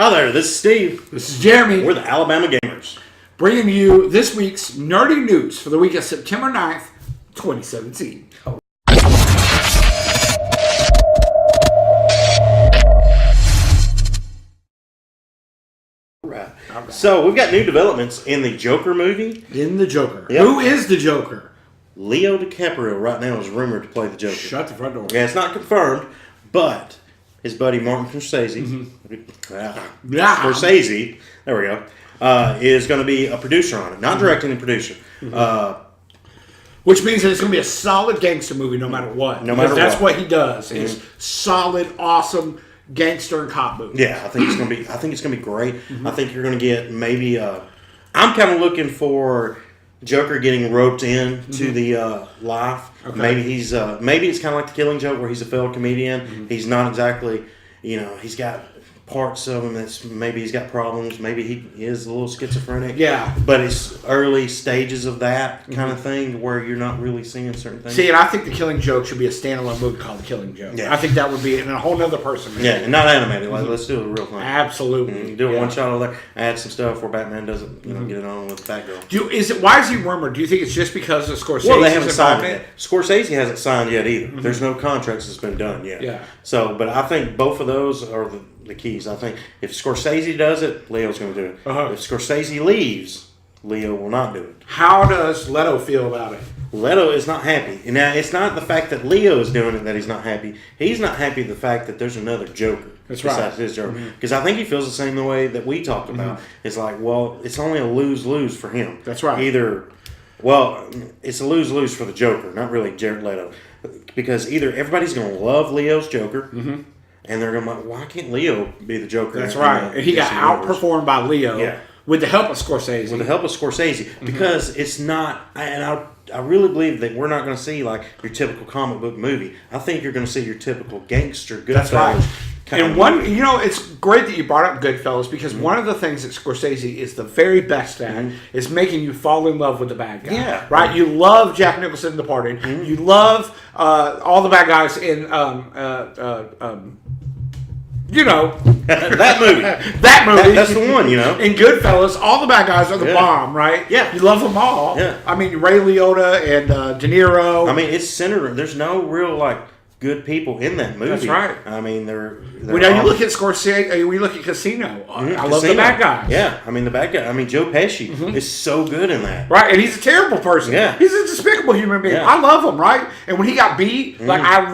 Hi there, this is Steve. This is Jeremy. We're the Alabama Gamers. Bringing you this week's nerdy news for the week of September 9th, 2017. Right. So we've got new developments in the Joker movie. In the Joker. Yep. Who is the Joker? Leo DiCaprio right now is rumored to play the Joker. Shut the front door. Yeah, it's not confirmed, but his buddy Martin Scorsese, Scorsese, there we go, is going to be a producer on it. Not directing and producer. Which means that it's going to be a solid gangster movie no matter what. No matter that's what. what he does. Is solid, awesome gangster and cop movies. Yeah, I think it's going to be great. I think you're going to get maybe I'm kind of looking for Joker getting roped in to the life. Okay. Maybe maybe it's kind of like The Killing Joke, where he's a failed comedian. He's not exactly, he's got parts of him that's maybe he's got problems. Maybe he is a little schizophrenic. Yeah. But it's early stages of that kind of thing where you're not really seeing certain things. See, and I think The Killing Joke should be a standalone movie called The Killing Joke. Yeah. I think that would be a whole other person. Yeah, and not animated. Like, let's do a real thing. Absolutely. Do a one shot over there. Add some stuff where Batman doesn't, get it on with Batgirl. Why is he rumored? Do you think it's just because of Scorsese? Well, they haven't signed it yet. Scorsese hasn't signed yet either. There's no contracts that's been done yet. Yeah. So, but I think both of those are the keys. I think if Scorsese does it, Leo's going to do it. If Scorsese leaves, Leo will not do it. How does Leto feel about it? Leto is not happy. Now, it's not the fact that Leo is doing it that he's not happy. He's not happy with the fact that there's another Joker. That's right. Besides his Joker. Because I think he feels the same way that we talked about. It's like, well, it's only a lose-lose for him. That's right. It's a lose-lose for the Joker, not really Jared Leto. Because either everybody's going to love Leo's Joker, and they're going to be like, why can't Leo be the Joker? That's right. And he got outperformed by Leo with the help of Scorsese. With the help of Scorsese. Because it's not, and I really believe that we're not going to see like your typical comic book movie. I think you're going to see your typical gangster Goodfellas. That's right. And it's great that you brought up Goodfellas because one of the things that Scorsese is the very best at is making you fall in love with the bad guy. Yeah. Right? You love Jack Nicholson in Departed. You love all the bad guys in that movie. That movie. That's the one, In Goodfellas, all the bad guys are the bomb, right? Yeah. You love them all. Yeah. I mean, Ray Liotta and De Niro. I mean, it's centered. There's no real, good people in that movie. That's right. I mean, they're you look at Scorsese, we look at Casino. I love the bad guy. Yeah, I mean, the bad guy. I mean, Joe Pesci is so good in that. Right, and he's a terrible person. Yeah. He's a despicable human being. Yeah. I love him, right? And when he got beat, I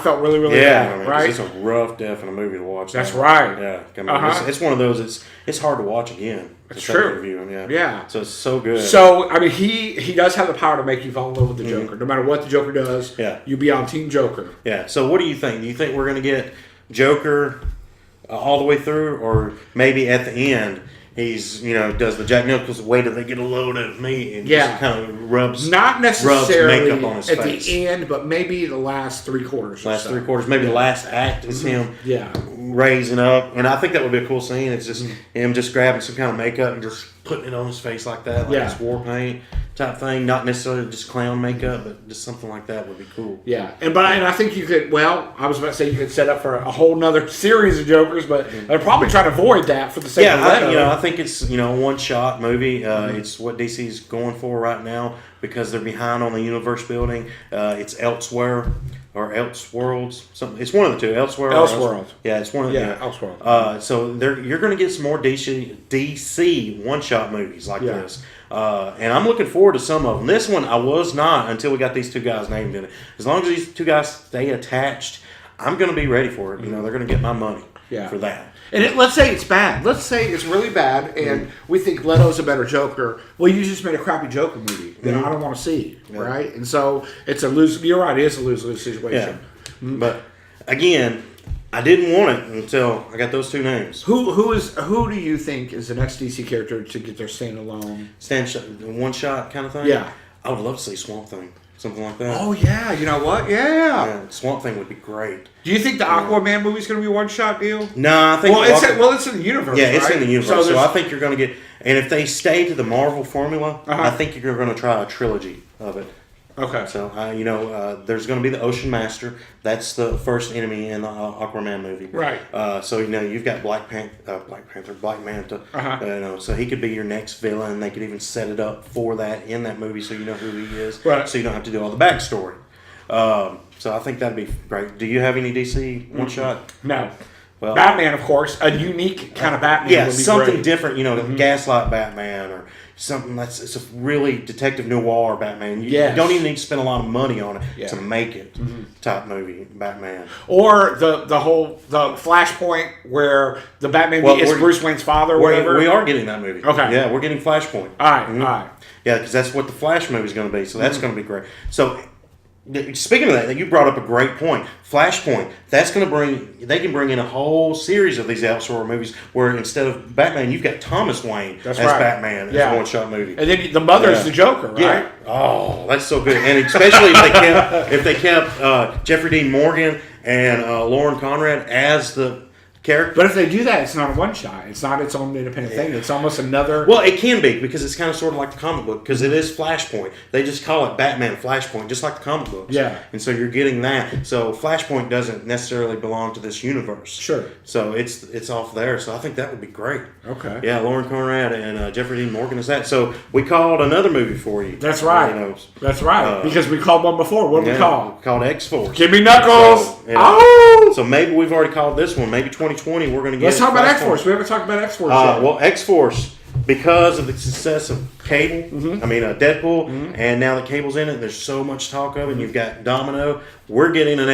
felt really, really bad, I mean, right? it's a rough death in a movie to watch. That's right. Yeah, I mean, it's one of those. It's hard to watch again. It's true. Review, yeah. So it's so good. So I mean, he does have the power to make you fall in love with the Joker. No matter what the Joker does, you be on Team Joker. Yeah. So what do you think? Do you think we're going to get Joker all the way through, or maybe at the end he's does the Jack Nicholson wait till they get a load of meat and just kind of rubs not necessarily makeup on his at face. The end, but maybe the last three quarters. Maybe the last act is him raising up, and I think that would be a cool scene. It's just him just grabbing some kind of makeup and just putting it on his face like that, like it's war paint type thing. Not necessarily just clown makeup, but just something like that would be cool. Yeah, and I think you could. Well, I was about to say you could set up for a whole nother series of Jokers, but they're probably trying to avoid that for the sake of Leto. I think it's a one shot movie. It's what DC's going for right now because they're behind on the universe building. It's Elsewhere. Or Elseworlds, something. It's one of the two. Elseworlds. Yeah, it's one of the Elseworlds. So you're going to get some more DC one-shot movies like this, and I'm looking forward to some of them. This one I was not until we got these two guys named in it. As long as these two guys stay attached, I'm going to be ready for it. They're going to get my money for that. And let's say it's bad. Let's say it's really bad, and we think Leto's a better Joker. Well, you just made a crappy Joker movie that I don't want to see, right? And so it's a lose. You're right. It is a lose-lose situation. Yeah. But again, I didn't want it until I got those two names. Who do you think is the next DC character to get their standalone one shot kind of thing? Yeah, I would love to see Swamp Thing. Something like that. Oh, yeah. You know what? Yeah. Swamp Thing would be great. Do you think the Aquaman movie is going to be a one-shot deal? No, I think... it's in the universe, Yeah, it's in the universe. So I think you're going to get... And if they stay to the Marvel formula, I think you're going to try a trilogy of it. Okay. So there's going to be the Ocean Master. That's the first enemy in the Aquaman movie. Right. So you've got Black Manta. So he could be your next villain. They could even set it up for that in that movie, so you know who he is. Right. So you don't have to do all the backstory. So I think that'd be great. Do you have any DC one shot? No. Well, Batman, of course, a unique kind of Batman. Yeah, would be something great. different. Gaslight Batman or something it's a really detective noir Batman. You Yes. don't even need to spend a lot of money on it to make it type movie Batman. Or the Flashpoint where the Batman is Bruce Wayne's father or whatever. We are getting that movie. Okay. Yeah, we're getting Flashpoint. All right, all right. Yeah, because that's what the Flash movie is going to be. So that's going to be great. So speaking of that, you brought up a great point. Flashpoint. That's going to they can bring in a whole series of these Elseworld movies where instead of Batman, you've got Thomas Wayne as Batman as a one-shot movie. And then the mother's the Joker, right? Yeah. Oh, that's so good. And especially if they kept Jeffrey Dean Morgan and Lauren Conrad as the character. But if they do that, it's not a one-shot. It's not its own independent thing. It's almost another... Well, it can be because it's kind of sort of like the comic book because it is Flashpoint. They just call it Batman Flashpoint, just like the comic books. Yeah. And so you're getting that. So Flashpoint doesn't necessarily belong to this universe. Sure. So it's off there. So I think that would be great. Okay. Yeah, Lauren Conrad and Jeffrey Dean Morgan is that. So we called another movie for you. That's right. That's right. Because we called one before. What did we call? Called X-Force. Give me Knuckles. So, Oh! So maybe we've already called this one. Maybe 2020 we're going to get. Let's talk about X-Force. We haven't talked about X-Force yet. Well, X-Force, because of the success of Cable, Deadpool, and now that Cable's in it, there's so much talk of it, and you've got Domino. We're getting an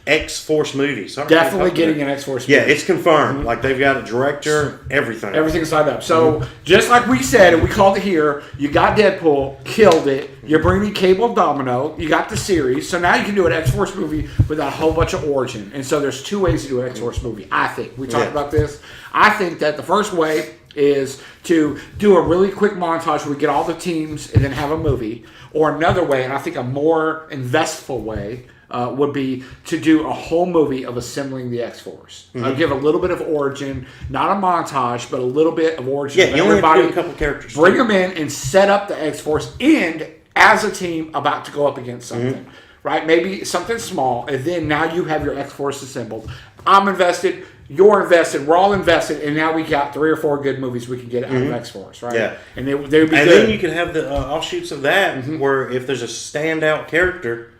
X-Force movie. Sorry, definitely getting an X-Force movie. Yeah, it's confirmed. Like, they've got a director, everything. Everything's lined up. So, just like we said, and we called it here, you got Deadpool, killed it. You're bringing Cable Domino. You got the series. So now you can do an X-Force movie without a whole bunch of origin. And so there's two ways to do an X-Force movie, I think. We talked about this. I think that the first way is to do a really quick montage where we get all the teams and then have a movie. Or another way, and I think a more investful way, would be to do a whole movie of assembling the X-Force. Give a little bit of origin, not a montage, but a little bit of origin. Yeah, you only have to do a couple characters. Bring them in and set up the X-Force and as a team about to go up against something. Right? Maybe something small, and then now you have your X-Force assembled. I'm invested. You're invested. We're all invested, and now we got 3 or 4 good movies we can get out of X-Force, right? Yeah, and they would be good. And then you could have the offshoots of that, where if there's a standout character,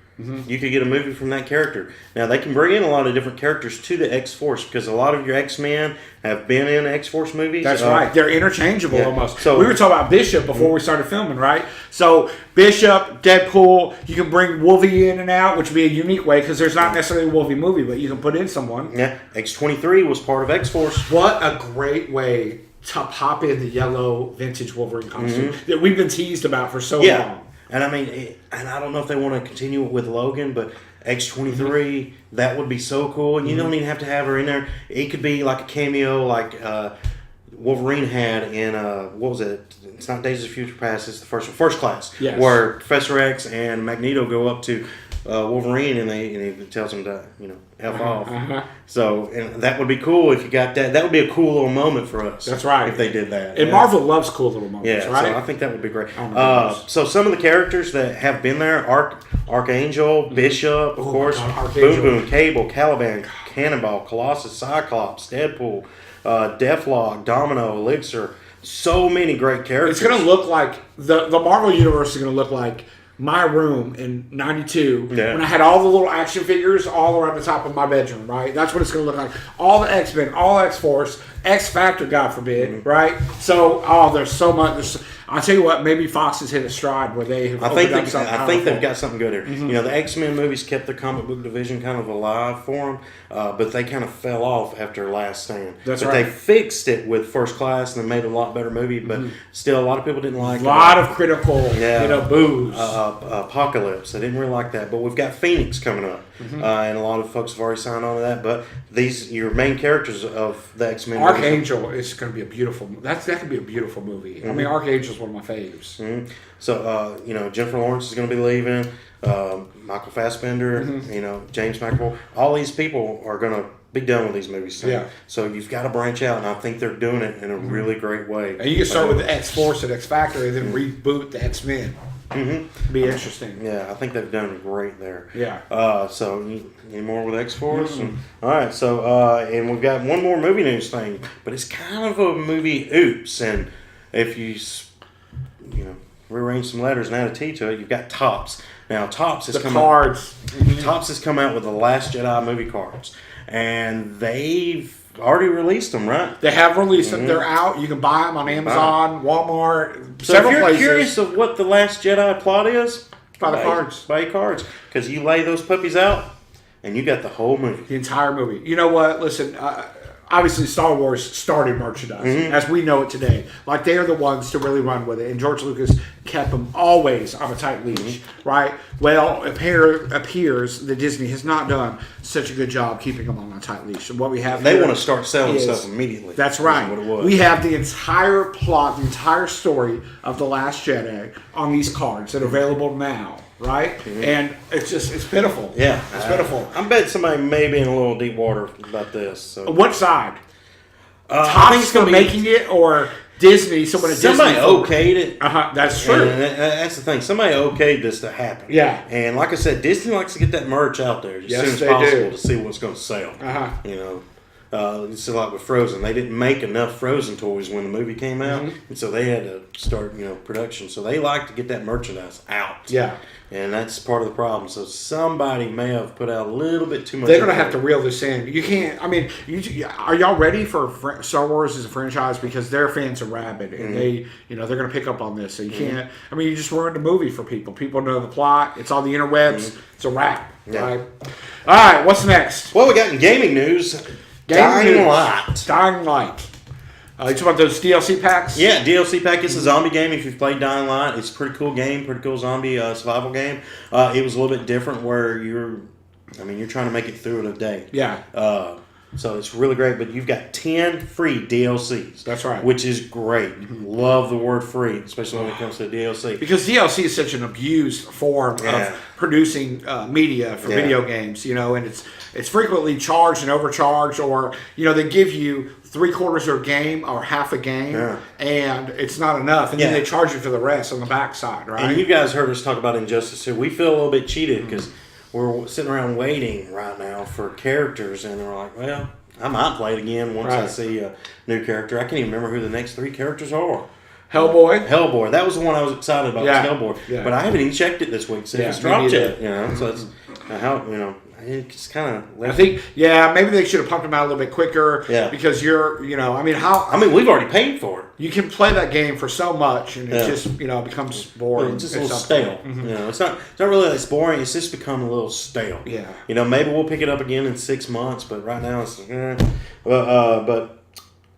you could get a movie from that character. Now they can bring in a lot of different characters to the X-Force because a lot of your X-Men have been in X-Force movies. That's right. They're interchangeable almost. So we were talking about Bishop before we started filming, right? So Bishop, Deadpool, you can bring Wolvie in and out, which would be a unique way because there's not necessarily a Wolvie movie, but you can put in someone. Yeah, X-23 was part of X-Force. What a great way to pop in the yellow vintage Wolverine costume that we've been teased about for so long. And I mean, and I don't know if they want to continue it with Logan, but X-23, that would be so cool. And you don't even have to have her in there. It could be like a cameo like Wolverine had in, what was it? It's not Days of Future Past, it's the first one, First Class. Yes. Where Professor X and Magneto go up to Wolverine and he tells him to, F off. So, and that would be cool if you got that. That would be a cool little moment for us. That's right. If they did that. And Marvel loves cool little moments, right? So I think that would be great. So some of the characters that have been there, Archangel, Bishop, of course, Boom Boom, Cable, Caliban, Cannonball, Colossus, Cyclops, Deadpool, Deathlock, Domino, Elixir. So many great characters. It's going to look like, the Marvel Universe is going to look like my room in 92 when I had all the little action figures all around the top of my bedroom, right? That's what it's going to look like. All the X-Men, all X-Force, X-Factor, God forbid, right? So, there's so much. I'll tell you what, maybe Fox has hit a stride where they have I think they've got something good here. The X-Men movies kept their comic book division kind of alive for them, but they kind of fell off after Last Stand. That's right. They fixed it with First Class and they made a lot better movie, but still a lot of people didn't like it. A lot of critical, boos. Apocalypse. I didn't really like that, but we've got Phoenix coming up, and a lot of folks have already signed on to that. But your main characters of the X-Men. Archangel is going to be a beautiful. That could be a beautiful movie. I mean, Archangel's one of my faves. So Jennifer Lawrence is going to be leaving. Michael Fassbender, James McAvoy. All these people are going to be done with these movies soon. Yeah. So you've got to branch out, and I think they're doing it in a really great way. And you can start with the X-Force and X-Factor and then reboot the X-Men. Be interesting. Yeah, I think they've done great there. Yeah. So any more with X-Force? All right. So and we've got one more movie news thing, but it's kind of a movie oops. And if you rearrange some letters and add a T to it, you've got Topps. Now Topps has cards. Topps has come out with the Last Jedi movie cards, and they've already released them, right? They have released them. They're out. You can buy them on Amazon, Walmart, So several if you're places. curious of what the Last Jedi plot is, Buy the cards. Buy your cards, because you lay those puppies out, and you got the whole movie. The entire movie. You know what? Listen, obviously Star Wars started merchandising as we know it today. Like, they are the ones to really run with it. And George Lucas kept them always on a tight leash, right? Well, it appears that Disney has not done such a good job keeping them on a tight leash. And what we have They here want to start selling is- stuff immediately. That's right. What it was. We have the entire plot, the entire story of The Last Jedi on these cards that are available now, right? And it's pitiful. Yeah, It's pitiful. I bet somebody may be in a little deep water about this. So. What side? I think Topps it's for gonna be making it, or Disney? Somebody okayed it. That's true. And that's the thing. Somebody okayed this to happen. Yeah. And like I said, Disney likes to get that merch out there as Yes, soon as they possible do. to see what's going to sell. Uh-huh. You know, it's like with Frozen. They didn't make enough Frozen toys when the movie came out, and so they had to start, production. So they like to get that merchandise out. Yeah. And that's part of the problem. So somebody may have put out a little bit too much. They're going to have to reel this in. You can't. I mean, are y'all ready for Star Wars as a franchise? Because their fans are rabid, and they're going to pick up on this. So you can't. I mean, you just ruined the movie for people. People know the plot. It's on the interwebs. It's a wrap. Yeah. Right. All right. What's next? Well, we got in gaming news. Gaming Light. news. Dying Light. You talking about those DLC packs? Yeah, DLC pack. It's a zombie game. If you've played Dying Light, it's a pretty cool game, pretty cool zombie survival game. It was a little bit different where you're trying to make it through in a day. Yeah. So it's really great, but you've got 10 free DLCs. That's right. Which is great. Love the word free, especially when it comes to DLC. Because DLC is such an abused form of producing media for video games, and it's frequently charged and overcharged, or they give you 3/4 of a game or half a game, and it's not enough, and then they charge you for the rest on the backside, right? And you guys heard us talk about Injustice 2. We feel a little bit cheated because we're sitting around waiting right now for characters, and we're like, well, I might play it again once I see a new character. I can't even remember who the next 3 characters are. Hellboy. That was the one I was excited about. Was Hellboy. Yeah. But I haven't even checked it this week. So it's dropped yet. So it's it's kind of. I think maybe they should have pumped them out a little bit quicker. Yeah. Because we've already paid for it. You can play that game for so much, and it just becomes boring. It's just a little stale. It's not really that it's boring. It's just become a little stale. Yeah. Maybe we'll pick it up again in 6 months, but right now it's. But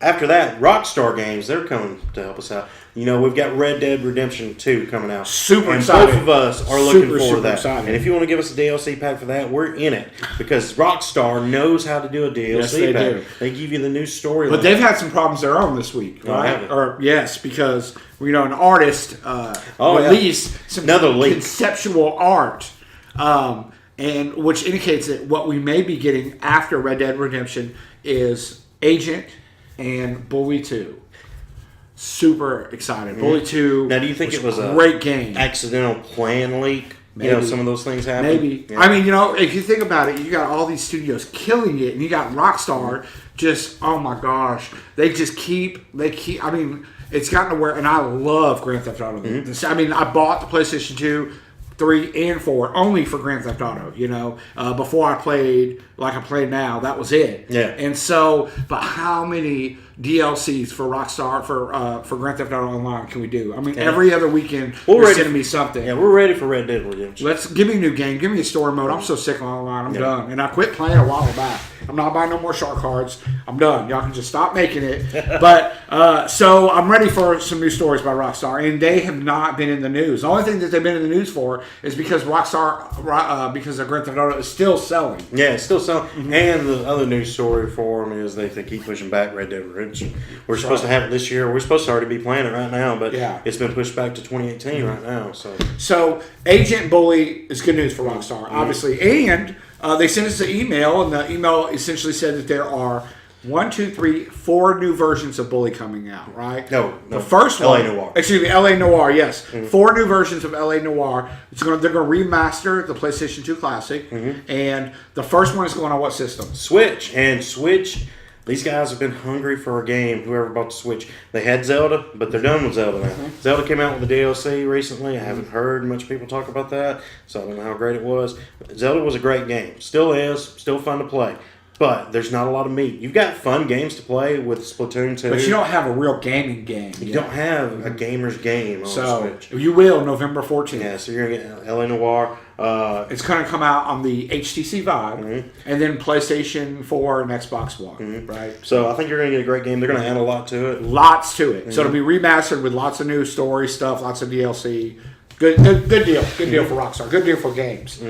after that, Rockstar Games, they're coming to help us out. We've got Red Dead Redemption 2 coming out. Super and excited. Both of us are looking forward to super that. excited. And if you want to give us a DLC pack for that, we're in it. Because Rockstar knows how to do a DLC pack. Do. They give you the new storyline. But they've had some problems of their own this week, right? have they? Because an artist released some Another leak. conceptual art, and which indicates that what we may be getting after Red Dead Redemption is Agent and Bully 2. Super excited. Bully 2. Now, do you think it was a great game? Accidental plan leak? Maybe. Some of those things happen. Maybe. Yeah. I mean, if you think about it, you got all these studios killing it, and you got Rockstar just, oh my gosh, they keep. I mean, it's gotten to where, and I love Grand Theft Auto. I mean, I bought the PlayStation 2, 3, and 4 only for Grand Theft Auto. Before I played like I play now, that was it. Yeah. And so, but how many DLCs for Rockstar for Grand Theft Auto Online can we do? I mean, every other weekend they're sending me something. Yeah, we're ready for Red Dead Redemption. Give me a new game. Give me a story mode. I'm so sick of online. I'm done. And I quit playing a while back. I'm not buying no more shark cards. I'm done. Y'all can just stop making it. But so I'm ready for some new stories by Rockstar, and they have not been in the news. The only thing that they've been in the news for is because Rockstar, because of Grand Theft Auto, is still selling. Yeah, it's still selling. And the other news story for them is they keep pushing back Red Dead Redemption. We're supposed to have it this year. We're supposed to already be playing it right now, but it's been pushed back to 2018 right now. So Agent Bully is good news for Rockstar, obviously. And they sent us an email, and the email essentially said that there are 1, 2, 3, 4 new versions of Bully coming out, right? No. The first LA one, Noire. excuse me, LA Noire, yes. 4 new versions of LA Noire. They're going to remaster the PlayStation 2 Classic, and the first one is going on what system? Switch. These guys have been hungry for a game. Whoever bought the Switch, they had Zelda, but they're done with Zelda now. Zelda came out with the DLC recently. I haven't heard much people talk about that, so I don't know how great it was. Zelda was a great game. Still is. Still fun to play. But there's not a lot of meat. You've got fun games to play with Splatoon 2. But you don't have a real gaming game. You don't have a gamer's game on So Switch. you will November 14th. Yeah, so you're going to get LA Noire. It's going to come out on the HTC Vive, and then PlayStation 4 and Xbox One, right? So I think you're going to get a great game. They're going to add a lot to it. Lots to it. So it'll be remastered with lots of new story stuff, lots of DLC. Good deal. Good deal for Rockstar. Good deal for games.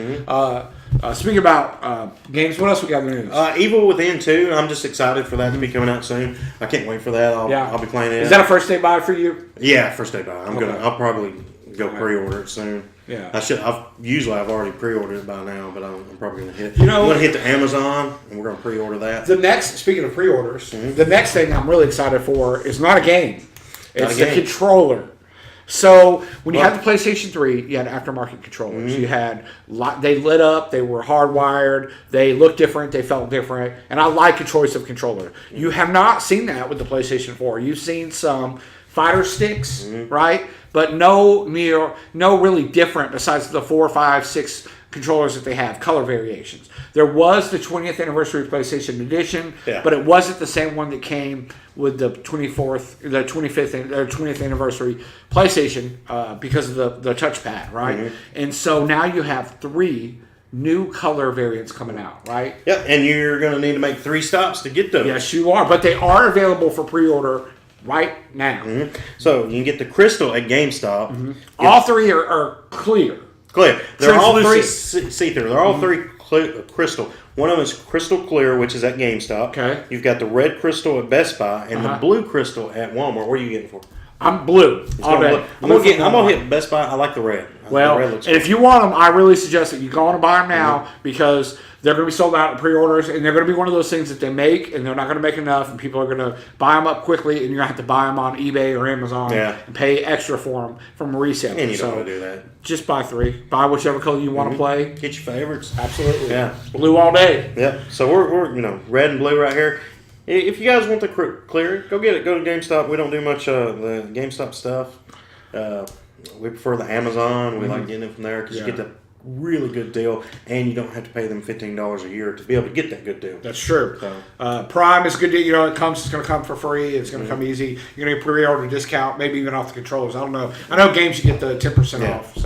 Speaking about games, what else we got in the news? Evil Within 2. I'm just excited for that to be coming out soon. I can't wait for that. I'll be playing it. Is that a first day buy for you? Yeah, first day buy. I'll probably go pre-order it soon. Yeah. I've already pre-ordered it by now, but I'm probably gonna hit. You know, I'm gonna hit the Amazon, and we're gonna pre-order that. Speaking of pre-orders, the next thing I'm really excited for is not a game. It's the game. controller. So when you had the PlayStation 3, you had aftermarket controllers. You had they lit up, they were hardwired, they looked different, they felt different, and I like a choice of controller. You have not seen that with the PlayStation 4. You've seen some fighter sticks, right? But no really different besides the 4, 5, 6 controllers that they have, color variations. There was the 20th anniversary PlayStation Edition, but it wasn't the same one that came with the 20th anniversary PlayStation because of the touchpad, right? And so now you have 3 new color variants coming out, right? Yep, and you're going to need to make 3 stops to get those. Yes, you are, but they are available for pre-order right now. So you can get the Crystal at GameStop. All 3 are clear. Clear. They're all 3 Translucent. see-through. They're all 3 crystal. One of them is Crystal Clear, which is at GameStop. Okay. You've got the red crystal at Best Buy and the blue crystal at Walmart. What are you getting for? I'm blue all day. I'm gonna hit Best Buy. I like the red. Well, the red looks and if you want them, I really suggest that you go on and buy them now because they're going to be sold out in pre-orders, and they're going to be one of those things that they make, and they're not going to make enough, and people are going to buy them up quickly, and you're going to have to buy them on eBay or Amazon and pay extra for them from a reseller. And you don't want to do that. Just buy 3. Buy whichever color you want to play. Get your favorites. Absolutely. Yeah. Blue all day. Yep. So we're red and blue right here. If you guys want the clear, go get it. Go to GameStop. We don't do much the GameStop stuff. We prefer the Amazon. We like getting it from there because you get the really good deal, and you don't have to pay them $15 a year to be able to get that good deal. That's true. Prime is a good deal. You know, it's going to come for free. It's going to come easy. You're going to get pre-order discount, maybe even off the controllers. I don't know. I know games you get the 10% off,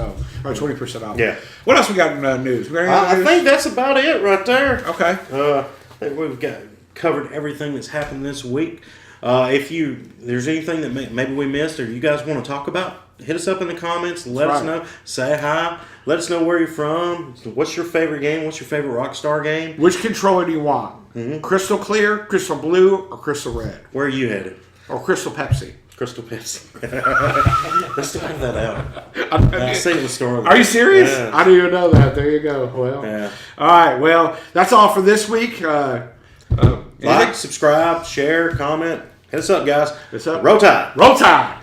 or 20% off. Yeah. What else we got in news? I think that's about it right there. Okay. I think we've covered everything that's happened this week. If there's anything that maybe we missed or you guys want to talk about, hit us up in the comments. Let us know. Say hi. Let us know where you're from. What's your favorite game? What's your favorite Rockstar game? Which controller do you want? Crystal Clear, Crystal Blue, or Crystal Red? Where are you headed? Or Crystal Pepsi? Crystal Pepsi. Let's still have that out. I'll sing the story. Are you serious? Yeah. I didn't even know that. There you go. Well, all right. Well, that's all for this week. Like, subscribe, share, comment. Hit us up, guys. Hit us up. Roll Tide. Roll Tide.